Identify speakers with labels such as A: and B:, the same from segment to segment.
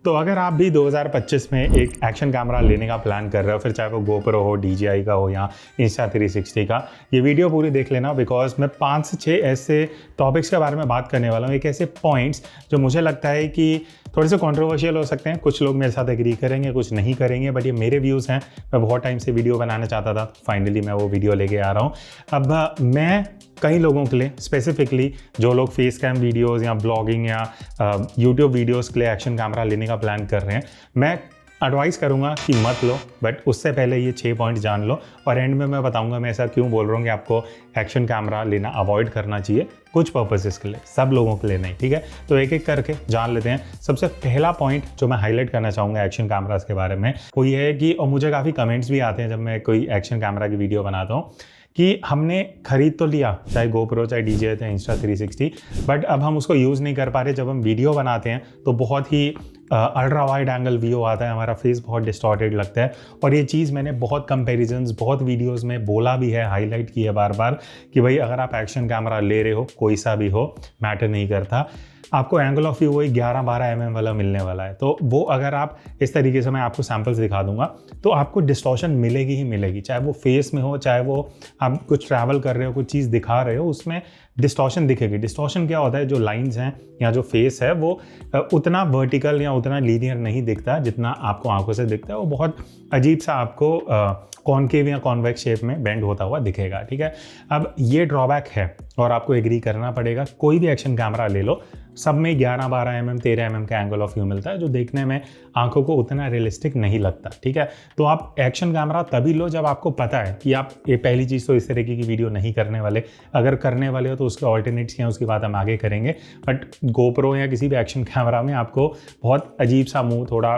A: तो अगर आप भी 2025 में एक एक्शन कैमरा लेने का प्लान कर रहे हो, फिर चाहे वो GoPro हो, DJI का हो या Insta360 का, ये वीडियो पूरी देख लेना, बिकॉज मैं 5 से 6 ऐसे टॉपिक्स के बारे में बात करने वाला हूँ। एक ऐसे पॉइंट्स जो मुझे लगता है कि थोड़े से कंट्रोवर्शियल हो सकते हैं, कुछ लोग मेरे साथ एग्री करेंगे, कुछ नहीं करेंगे, बट ये मेरे व्यूज़ हैं। मैं बहुत टाइम से वीडियो बनाना चाहता था, फाइनली मैं वो वीडियो लेके आ रहा हूँ। अब मैं कई लोगों के लिए स्पेसिफिकली जो लोग फेस कैम वीडियोज़ या ब्लॉगिंग या यूट्यूब वीडियोज़ के लिए एक्शन कैमरा लेने का प्लान कर रहे हैं, मैं एडवाइस करूंगा कि मत लो, बट उससे पहले ये 6 पॉइंट जान लो और एंड में मैं बताऊंगा मैं ऐसा क्यों बोल रहा हूँ कि आपको एक्शन कैमरा लेना अवॉइड करना चाहिए कुछ पर्पसेस के लिए, सब लोगों के लिए नहीं। ठीक है, तो एक एक करके जान लेते हैं। सबसे पहला पॉइंट जो मैं हाईलाइट करना चाहूँगा एक्शन कैमरास के बारे में वो ये है कि, और मुझे काफ़ी कमेंट्स भी आते हैं जब मैं कोई एक्शन कैमरा की वीडियो बनाता हूँ, कि हमने खरीद तो लिया, चाहे GoPro, चाहे DJI, चाहे Insta360, बट अब हम उसको यूज़ नहीं कर पा रहे। जब हम वीडियो बनाते हैं तो बहुत ही अल्ट्रा वाइड एंगल व्यू आता है, हमारा फेस बहुत डिस्टॉर्टेड लगता है। और ये चीज़ मैंने बहुत कंपैरिजंस, बहुत वीडियोस में बोला भी है, हाईलाइट किया बार बार कि भाई अगर आप एक्शन कैमरा ले रहे हो, कोई सा भी हो, मैटर नहीं करता, आपको एंगल ऑफ व्यू वही 11-12 mm वाला मिलने वाला है। तो वो अगर आप इस तरीके से, मैं आपको सैम्पल्स दिखा दूंगा, तो आपको डिस्टॉर्शन मिलेगी ही मिलेगी, चाहे वो फेस में हो, चाहे वो आप कुछ ट्रैवल कर रहे हो, कुछ चीज़ दिखा रहे हो, उसमें डिस्टॉर्शन दिखेगी। डिस्टॉर्शन क्या होता है, जो लाइंस हैं या जो फेस है वो उतना वर्टिकल या उतना लीनियर नहीं दिखता जितना आपको आंखों से दिखता है। वो बहुत अजीब सा आपको कॉनकेव या कॉन्वेक्स शेप में बेंड होता हुआ दिखेगा। ठीक है, अब ये ड्रॉबैक है और आपको एग्री करना पड़ेगा। कोई भी एक्शन कैमरा ले लो, सब में 11-12 mm 13 mm का एंगल ऑफ व्यू मिलता है, जो देखने में आंखों को उतना रियलिस्टिक नहीं लगता। ठीक है, तो आप एक्शन कैमरा तभी लो जब आपको पता है कि आप, ये पहली चीज़ तो इस तरीके की वीडियो नहीं करने वाले। अगर करने वाले हो तो उसके ऑल्टरनेट्स क्या हैं उसकी बात हम आगे करेंगे, बट GoPro या किसी भी एक्शन कैमरा में आपको बहुत अजीब सा मुंह, थोड़ा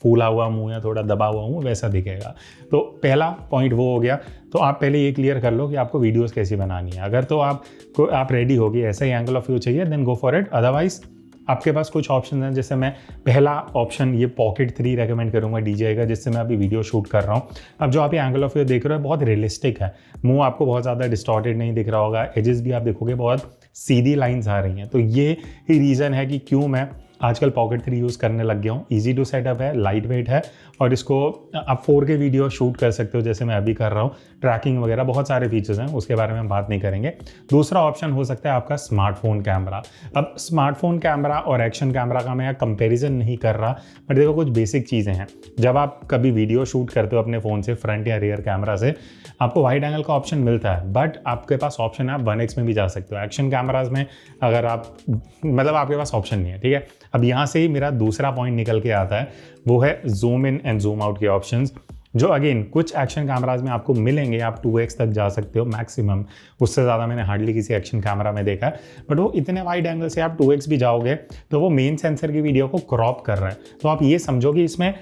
A: फूला हुआ मुंह या थोड़ा दबा हुआ मुंह वैसा दिखेगा। तो पहला पॉइंट वो हो गया। तो आप पहले ये क्लियर कर लो कि आपको वीडियोस कैसी बनानी है। अगर तो आप रेडी होगी, ऐसा ही एंगल ऑफ व्यू चाहिए, then go for it. Otherwise आपके पास कुछ ऑप्शन हैं, जैसे मैं पहला ऑप्शन ये Pocket 3 रेकमेंड करूंगा DJI का, जिससे मैं अभी वीडियो शूट कर रहा हूँ। अब जो आप ये एंगल ऑफ व्यू देख रहे हो बहुत रियलिस्टिक है, मुंह आपको बहुत ज़्यादा डिस्टॉर्टेड नहीं दिख रहा होगा, एजेस भी आप देखोगे बहुत सीधी लाइन्स आ रही हैं। तो ये ही रीज़न है कि क्यों मैं आजकल Pocket 3 यूज़ करने लग गया हूँ। ईजी टू सेटअप है, लाइट वेट है, और इसको आप 4K वीडियो शूट कर सकते हो जैसे मैं अभी कर रहा हूँ। ट्रैकिंग वगैरह बहुत सारे फीचर्स हैं, उसके बारे में हम बात नहीं करेंगे। दूसरा ऑप्शन हो सकता है आपका स्मार्टफोन कैमरा। अब स्मार्टफोन कैमरा और एक्शन कैमरा का मैं यहाँ कंपेरिजन नहीं कर रहा, बट देखो कुछ बेसिक चीज़ें हैं। जब आप कभी वीडियो शूट करते हो अपने फ़ोन से, फ्रंट या रियर कैमरा से, आपको वाइड एंगल का ऑप्शन मिलता है, बट आपके पास ऑप्शन है आप 1x में भी जा सकते हो। एक्शन कैमराज में अगर आप, मतलब आपके पास ऑप्शन नहीं है। ठीक है, अब यहाँ से ही मेरा दूसरा पॉइंट निकल के आता है, वो है zoom in and zoom out के ऑप्शंस, जो अगेन कुछ एक्शन कैमराज में आपको मिलेंगे। आप 2x तक जा सकते हो मैक्सिमम, उससे ज़्यादा मैंने हार्डली किसी एक्शन कैमरा में देखा है, बट वो इतने वाइड एंगल से आप 2x भी जाओगे तो वो मेन सेंसर की वीडियो को क्रॉप कर रहा है। तो आप ये समझो कि इसमें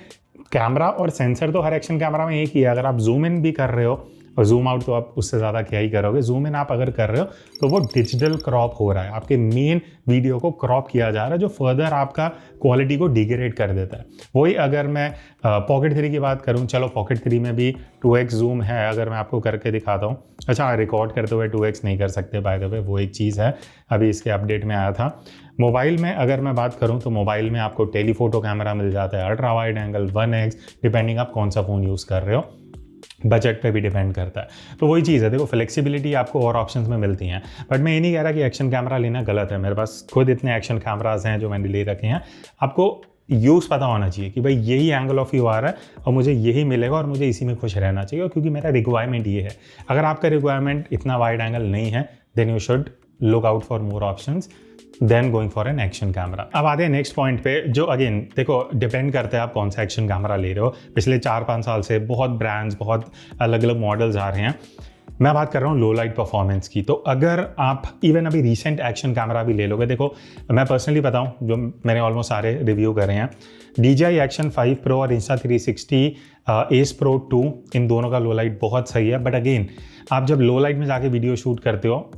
A: कैमरा और सेंसर तो हर एक्शन कैमरा में एक ही है। अगर आप जूम इन भी कर रहे हो और जूम आउट तो आप उससे ज़्यादा क्या ही करोगे, जूम इन आप अगर कर रहे हो तो वो डिजिटल क्रॉप हो रहा है, आपके मेन वीडियो को क्रॉप किया जा रहा है, जो फर्दर आपका क्वालिटी को डिग्रेड कर देता है। वही अगर मैं Pocket 3 की बात करूं, चलो Pocket 3 में भी 2x जूम है, अगर मैं आपको करके दिखाता हूं। अच्छा, रिकॉर्ड करते हुए 2x नहीं कर सकते बाय द वे, वो एक चीज़ है, अभी इसके अपडेट में आया था। मोबाइल में अगर मैं बात करूं तो मोबाइल में आपको टेलीफोटो कैमरा मिल जाता है, ultra wide angle, 1x, depending आप कौन सा फ़ोन यूज़ कर रहे हो, बजट पे भी डिपेंड करता है। तो वही चीज़ है, देखो फ्लेक्सिबिलिटी आपको और ऑप्शंस में मिलती हैं, बट मैं ये नहीं कह रहा कि एक्शन कैमरा लेना गलत है। मेरे पास खुद इतने एक्शन कैमराज हैं जो मैंने ले रखे हैं। आपको यूज़ पता होना चाहिए कि भाई यही एंगल ऑफ व्यू आ रहा है और मुझे यही मिलेगा और मुझे इसी में खुश रहना चाहिए, क्योंकि मेरा रिक्वायरमेंट ये है। अगर आपका रिक्वायरमेंट इतना वाइड एंगल नहीं है, then you should look out for more options then going for an action camera. अब आते हैं नेक्स्ट पॉइंट पे, जो अगेन देखो डिपेंड करता है आप कौन सा एक्शन कैमरा ले रहे हो। पिछले 4-5 साल से बहुत ब्रांड्स, बहुत अलग अलग मॉडल्स आ रहे हैं। मैं बात कर रहा हूँ लो लाइट परफॉर्मेंस की। तो अगर आप इवन अभी रिसेंट एक्शन कैमरा भी ले लोगे, देखो मैं पर्सनली बताऊँ, जो मैंने ऑलमोस्ट सारे रिव्यू करे हैं, DJI Action 5 Pro और Insta360 एस प्रो 2, इन दोनों का लो लाइट बहुत सही है। बट अगेन आप जब लो लाइट में जाके वीडियो शूट करते हो,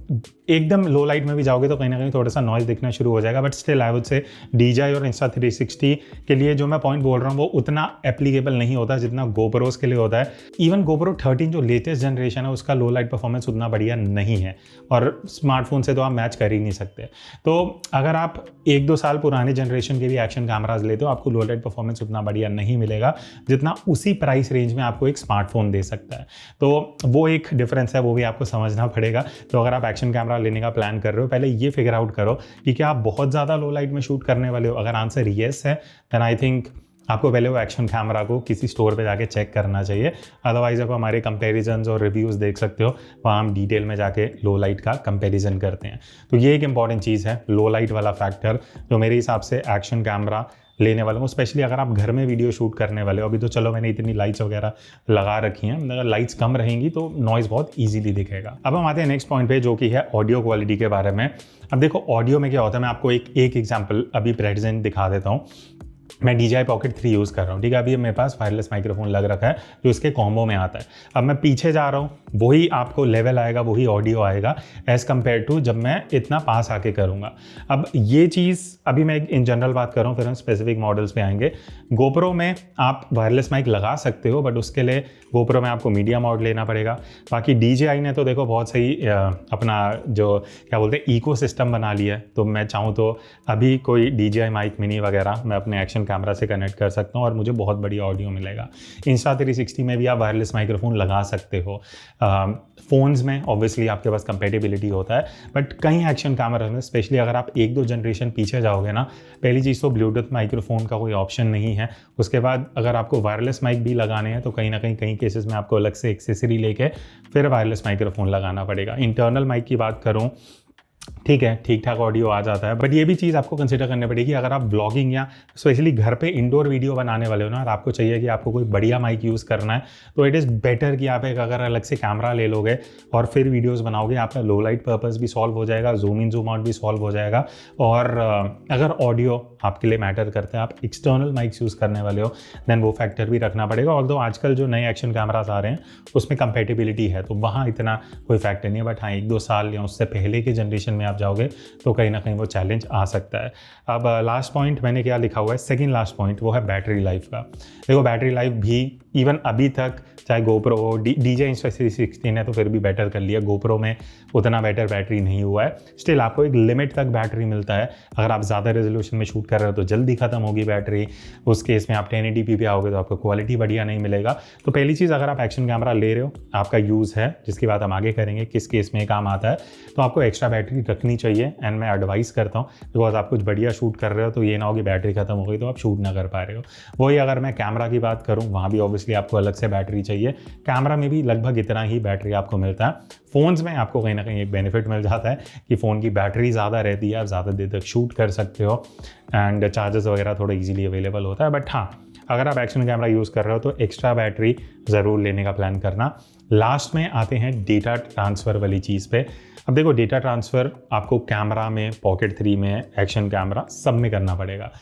A: एकदम लो लाइट में भी जाओगे तो कहीं ना कहीं थोड़ा सा नॉइज़ दिखना शुरू हो जाएगा। But still I would say DJI और Insta360 के लिए जो मैं पॉइंट बोल रहा हूँ वो उतना एप्लीकेबल नहीं होता जितना GoPros के लिए होता है। इवन GoPro 13 जो लेटेस्ट जनरेशन है उसका लो लाइट परफॉर्मेंस उतना बढ़िया नहीं है, और स्मार्टफोन से तो आप मैच कर ही नहीं सकते। तो अगर आप 1-2 साल पुराने जनरेशन के भी एक्शन कैमराज लेते हो, आपको लो लाइट परफॉर्मेंस उतना बढ़िया नहीं मिलेगा जितना उसी प्राइस रेंज में आपको एक स्मार्टफोन दे सकता है। तो वो एक डिफरेंस है, वो भी आपको समझना पड़ेगा। तो अगर आप एक्शन कैमरा लेने का प्लान कर रहे हो, पहले ये फिगर आउट करो कि क्या आप बहुत ज़्यादा लो लाइट में शूट करने वाले हो। अगर आंसर येस है देन आई थिंक आपको पहले वो एक्शन कैमरा को किसी स्टोर पे जाके चेक करना चाहिए। अदरवाइज आप हमारे कंपैरिजन्स और रिव्यूज़ देख सकते हो, वहाँ हम डिटेल में जाके लो लाइट का कंपैरिजन करते हैं। तो ये एक इंपॉर्टेंट चीज़ है, लो लाइट वाला फैक्टर, जो मेरे हिसाब से एक्शन कैमरा लेने वालों को, स्पेशली अगर आप घर में वीडियो शूट करने वाले हो। अभी तो चलो मैंने इतनी लाइट्स वगैरह लगा रखी हैं, अगर लाइट्स कम रहेंगी तो नॉइज़ बहुत ईजिली दिखेगा। अब हम आते हैं नेक्स्ट पॉइंट पे, जो कि है ऑडियो क्वालिटी के बारे में। अब देखो ऑडियो में क्या होता है, मैं आपको एक एग्जाम्पल अभी प्रेजेंट दिखा देता हूँ। मैं DJI Pocket 3 यूज़ कर रहा हूँ, ठीक है। अभी मेरे पास वायरलेस माइक्रोफोन लग रखा है जो इसके कॉम्बो में आता है। अब मैं पीछे जा रहा हूँ, वही आपको लेवल आएगा, वही ऑडियो आएगा एज़ कम्पेयर टू जब मैं इतना पास आके करूँगा। अब ये चीज़ अभी मैं इन जनरल बात कर रहा हूँ, फिर हम स्पेसिफिक मॉडल्स पे आएंगे। GoPro में आप वायरलेस माइक लगा सकते हो, बट उसके लिए GoPro में आपको मीडिया माउंट लेना पड़ेगा। बाकी DJI ने तो देखो बहुत सही अपना जो क्या बोलते हैं इकोसिस्टम बना लिया है। तो मैं चाहूँ तो अभी कोई DJI माइक मिनी वगैरह मैं अपने एक्शन कैमरा से कनेक्ट कर सकता हूँ और मुझे बहुत बढ़िया ऑडियो मिलेगा। Insta360 में भी आप वायरलेस माइक्रोफोन लगा सकते हो। फ़ोन्स में ऑब्वियसली आपके पास कंपेटेबिलिटी होता है, बट कई एक्शन कैमरा में, स्पेशली अगर आप 1-2 जनरेशन पीछे जाओगे ना, पहली चीज़ तो ब्लूटूथ माइक्रोफोन का कोई ऑप्शन नहीं है। उसके बाद अगर आपको वायरलेस माइक भी लगाने हैं तो कहीं ना कई केसेस में आपको अलग से एक्सेसरी लेके फिर वायरलेस माइक्रोफोन लगाना पड़ेगा। इंटरनल माइक की बात करूँ, ठीक है, ठीक ठाक ऑडियो आ जाता है, बट ये भी चीज़ आपको कंसिडर करनी पड़ेगी। अगर आप ब्लॉगिंग या स्पेशली घर पे इंडोर वीडियो बनाने वाले हो ना, और आपको चाहिए कि आपको कोई बढ़िया माइक यूज़ करना है, तो इट इज़ बेटर कि आप एक अगर अलग से कैमरा ले लोगे और फिर वीडियोस बनाओगे, आपका लो लाइट पर्पस भी सॉल्व हो जाएगा, जूम इन जूम आउट भी सॉल्व हो जाएगा। और अगर ऑडियो आपके लिए मैटर करता है, आप एक्सटर्नल माइक्स यूज़ करने वाले हो, देन वो फैक्टर भी रखना पड़ेगा। ऑल्दो आजकल जो नए एक्शन कैमरास आ रहे हैं उसमें कंपेटेबिलिटी है, तो वहाँ इतना कोई फैक्टर नहीं है। बट हाँ, 1-2 साल या उससे पहले के जनरेशन में आप जाओगे तो कहीं ना कहीं वो चैलेंज आ सकता है। अब लास्ट पॉइंट मैंने क्या लिखा हुआ है, सेकंड लास्ट पॉइंट, वो है बैटरी लाइफ का। देखो बैटरी लाइफ भी इवन अभी तक, चाहे GoPro हो, DJI Insta360 ने तो फिर भी बेटर कर लिया, GoPro में उतना बेटर बैटरी नहीं हुआ है। स्टिल आपको एक लिमिट तक बैटरी मिलता है। अगर आप ज़्यादा रेजोल्यूशन में शूट कर रहे हो तो जल्दी खत्म होगी बैटरी। उस केस में आप 1080p पे आओगे तो आपको क्वालिटी बढ़िया नहीं मिलेगा। तो पहली चीज़, अगर आप एक्शन कैमरा ले रहे हो, आपका यूज़ है, जिसकी बात हम आगे करेंगे किस केस में काम आता है, तो आपको एक्स्ट्रा बैटरी रखनी चाहिए। एंड मैं एडवाइस करता हूँ, बिकॉज आप कुछ बढ़िया शूट कर रहे हो तो ये ना हो कि बैटरी खत्म हो गई तो आप शूट ना कर पा रहे हो। वही अगर मैं कैमरा की बात करूँ, वहाँ भी ऑब्वियसली आपको अलग से बैटरी चाहिए। कैमरा में भी लगभग इतना ही बैटरी आपको मिलता है। फ़ोन्स में आपको कहीं ना कहीं एक बेनिफिट मिल जाता है कि फ़ोन की बैटरी ज़्यादा रहती है, आप ज़्यादा देर तक शूट कर सकते हो एंड चार्जेस वगैरह थोड़ा इजीली अवेलेबल होता है। बट हाँ, अगर आप एक्शन कैमरा यूज़ कर रहे हो तो एक्स्ट्रा बैटरी ज़रूर लेने का प्लान करना। लास्ट में आते हैं डेटा ट्रांसफ़र वाली चीज़ पे। अब देखो डेटा ट्रांसफ़र आपको कैमरा में, Pocket 3 में, एक्शन कैमरा सब में करना पड़ेगा।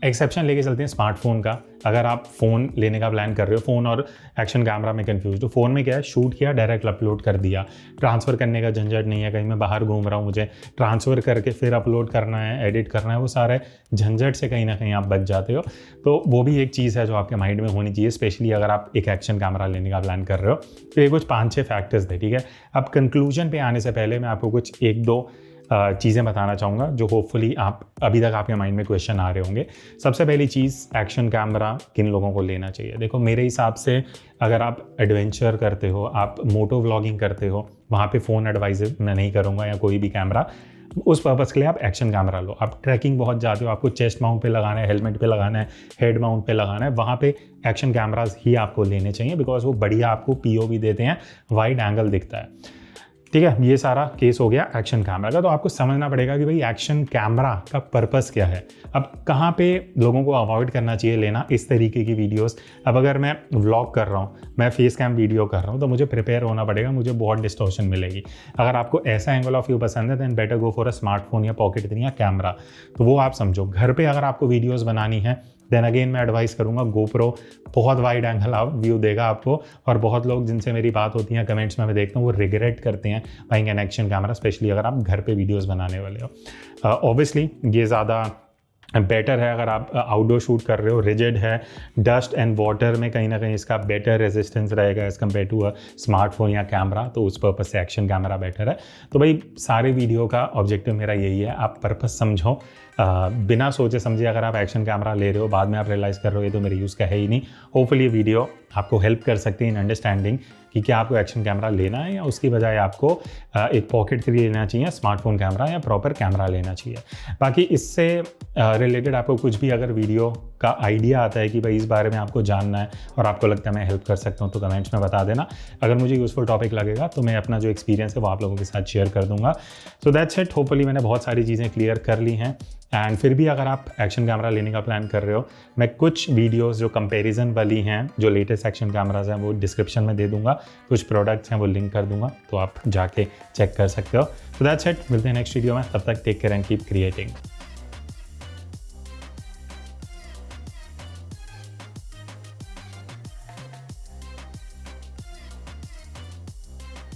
A: एक्सेप्शन लेके चलते हैं स्मार्टफोन का। अगर आप फ़ोन लेने का प्लान कर रहे हो, फ़ोन और एक्शन कैमरा में कंफ्यूज, तो फ़ोन में क्या है, शूट किया डायरेक्ट अपलोड कर दिया, ट्रांसफ़र करने का झंझट नहीं है। कहीं मैं बाहर घूम रहा हूँ, मुझे ट्रांसफ़र करके फिर अपलोड करना है, एडिट करना है, वो सारे झंझट से कहीं ना कहीं आप बच जाते हो। तो वो भी एक चीज़ है जो आपके माइंड में होनी चाहिए, स्पेशली अगर आप एक एक्शन कैमरा लेने का प्लान कर रहे हो। तो ये कुछ 5-6 फैक्टर्स थे, ठीक है। अब कंक्लूजन पे आने से पहले मैं आपको कुछ 1-2 चीज़ें बताना चाहूँगा जो होपफुली आप अभी तक आपके माइंड में क्वेश्चन आ रहे होंगे। सबसे पहली चीज़, एक्शन कैमरा किन लोगों को लेना चाहिए। देखो मेरे हिसाब से अगर आप एडवेंचर करते हो, आप मोटो व्लॉगिंग करते हो, वहाँ पे फ़ोन एडवाइस मैं नहीं करूँगा, या कोई भी कैमरा, उस पर्पज़ के लिए आप एक्शन कैमरा लो। आप ट्रैकिंग बहुत जाते हो, आपको चेस्ट माउंट पे लगाना है, हेलमेट पे लगाना है, हेड माउंट पे लगाना है, वहाँ पे एक्शन कैमराज ही आपको लेने चाहिए, बिकॉज वो बढ़िया आपको POV देते हैं, वाइड एंगल दिखता है। ठीक है, ये सारा केस हो गया एक्शन कैमरा का। तो आपको समझना पड़ेगा कि भाई एक्शन कैमरा का पर्पस क्या है। अब कहाँ पे लोगों को अवॉइड करना चाहिए लेना इस तरीके की वीडियोस। अब अगर मैं व्लॉग कर रहा हूँ, मैं फेस कैम वीडियो कर रहा हूँ, तो मुझे प्रिपेयर होना पड़ेगा, मुझे बहुत डिस्टॉर्शन मिलेगी। अगर आपको ऐसा एंगल ऑफ व्यू पसंद है, then better go for a smartphone या Pocket 3 या कैमरा। तो वो आप समझो। घर पर अगर आपको वीडियोज़ बनानी है देन अगेन मैं एडवाइस करूँगा GoPro बहुत वाइड एंगल व्यू देगा आपको, और बहुत लोग जिनसे मेरी बात होती है कमेंट्स में मैं देखता हूँ वो रिग्रेट करते हैं buying an action camera, specially अगर आप घर पे वीडियोस बनाने वाले हो। ऑब्वियसली ये ज़्यादा बेटर है अगर आप आउटडोर शूट कर रहे हो, रिजिड है, डस्ट एंड वाटर में कहीं ना कहीं इसका बेटर रेजिस्टेंस रहेगा as compare to a smartphone या कैमरा, तो उस पर्पज़ से एक्शन कैमरा बेटर है। तो भाई सारे वीडियो का ऑब्जेक्टिव मेरा यही है, आप पर्पज़ समझो, बिना सोचे समझे अगर आप एक्शन कैमरा ले रहे हो बाद में आप रियलाइज़ कर रहे हो ये तो मेरे यूज़ का है ही नहीं। होपफुली ये वीडियो आपको हेल्प कर सकती है इन अंडरस्टैंडिंग कि क्या आपको एक्शन कैमरा लेना है या उसकी बजाय आपको एक पॉकेट के लिए लेना चाहिए, स्मार्टफोन कैमरा या प्रॉपर कैमरा लेना चाहिए। बाकी इससे रिलेटेड आपको कुछ भी अगर वीडियो का आइडिया आता है कि भाई इस बारे में आपको जानना है और आपको लगता है मैं हेल्प कर सकता हूँ, तो कमेंट्स में बता देना। अगर मुझे यूज़फुल टॉपिक लगेगा तो मैं अपना जो एक्सपीरियंस है वो आप लोगों के साथ शेयर कर दूंगा। सो दैट्स इट, होपफुली मैंने बहुत सारी चीज़ें क्लियर कर ली हैं। एंड फिर भी अगर आप एक्शन कैमरा लेने का प्लान कर रहे हो, मैं कुछ वीडियोस जो कंपैरिजन वाली हैं, जो लेटेस्ट एक्शन कैमराज हैं, वो डिस्क्रिप्शन में दे दूंगा, कुछ प्रोडक्ट्स हैं वो लिंक कर दूंगा, तो आप जाके चेक कर सकते हो। सो दैट्स इट, मिलते हैं नेक्स्ट वीडियो में, तब तक take care and keep creating.